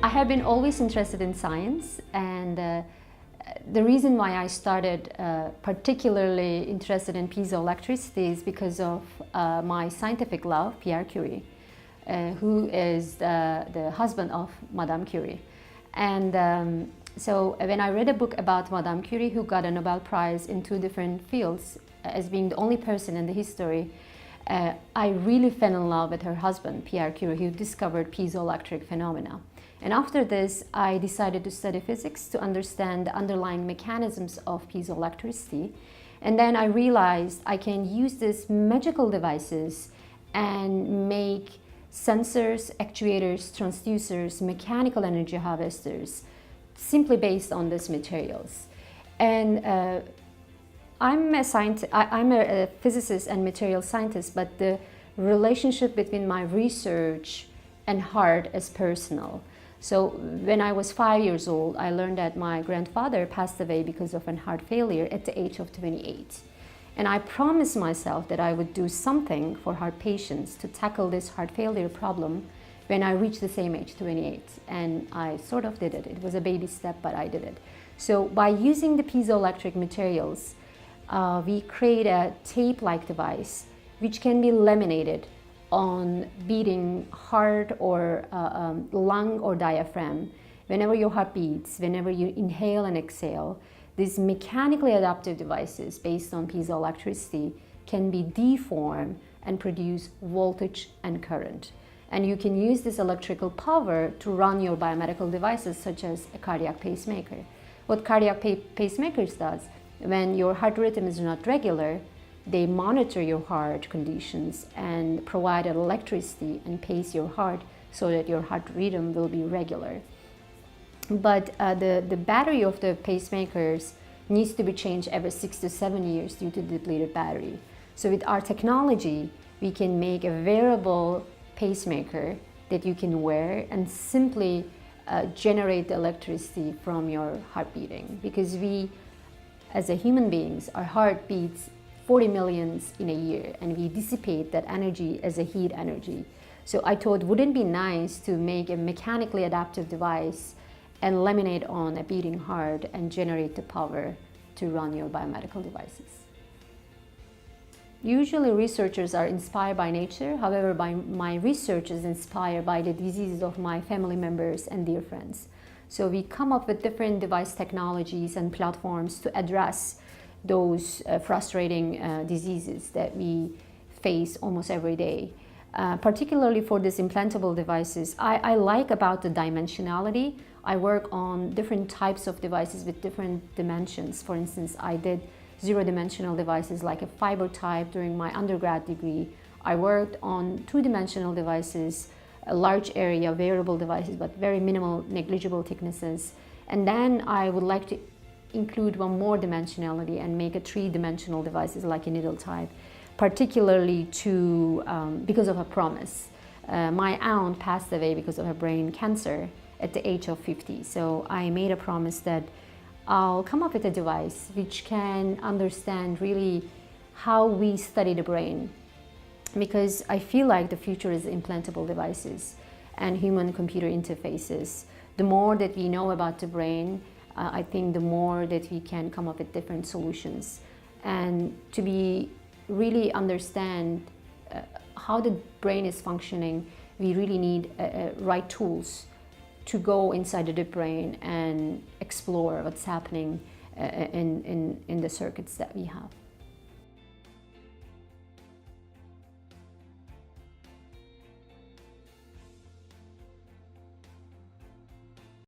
I have been always interested in science, and the reason why I started particularly interested in piezoelectricity is because of my scientific love, Pierre Curie, who is the husband of Madame Curie. And so when I read a book about Madame Curie, who got a Nobel Prize in 2 different fields, as being the only person in the history, I really fell in love with her husband, Pierre Curie, who discovered piezoelectric phenomena. And after this, I decided to study physics to understand the underlying mechanisms of piezoelectricity. And then I realized I can use these magical devices and make sensors, actuators, transducers, mechanical energy harvesters, simply based on these materials. And I'm a physicist and material scientist, but the relationship between my research and heart is personal. So when I was 5 years old, I learned that my grandfather passed away because of a heart failure at the age of 28. And I promised myself that I would do something for heart patients to tackle this heart failure problem when I reached the same age, 28. And I sort of did it. It was a baby step, but I did it. So by using the piezoelectric materials, we create a tape-like device which can be laminated on beating heart or lung or diaphragm. Whenever your heart beats, whenever you inhale and exhale, these mechanically adaptive devices based on piezoelectricity can be deformed and produce voltage and current. And you can use this electrical power to run your biomedical devices such as a cardiac pacemaker. What cardiac pacemakers does, when your heart rhythm is not regular, they monitor your heart conditions and provide electricity and pace your heart so that your heart rhythm will be regular. But the battery of the pacemakers needs to be changed every 6 to 7 years due to depleted battery. So with our technology, we can make a wearable pacemaker that you can wear and simply generate the electricity from your heart beating. Because we, as a human beings, our heart beats 40 millions in a year, and we dissipate that energy as a heat energy. So I thought, wouldn't it be nice to make a mechanically adaptive device and laminate on a beating heart and generate the power to run your biomedical devices? Usually researchers are inspired by nature. However, my research is inspired by the diseases of my family members and dear friends. So we come up with different device technologies and platforms to address those frustrating diseases that we face almost every day. Particularly for these implantable devices, I like about the dimensionality. I work on different types of devices with different dimensions. For instance, I did zero-dimensional devices like a fiber type during my undergrad degree. I worked on 2-dimensional devices, a large area, wearable devices, but very minimal, negligible thicknesses. And then I would like to include one more dimensionality and make a 3-dimensional devices like a needle type, particularly because of a promise. My aunt passed away because of her brain cancer at the age of 50. So I made a promise that I'll come up with a device which can understand really how we study the brain, because I feel like the future is implantable devices and human-computer interfaces. The more that we know about the brain, I think the more that we can come up with different solutions. And to really understand how the brain is functioning, we really need right tools to go inside the brain and explore what's happening in the circuits that we have.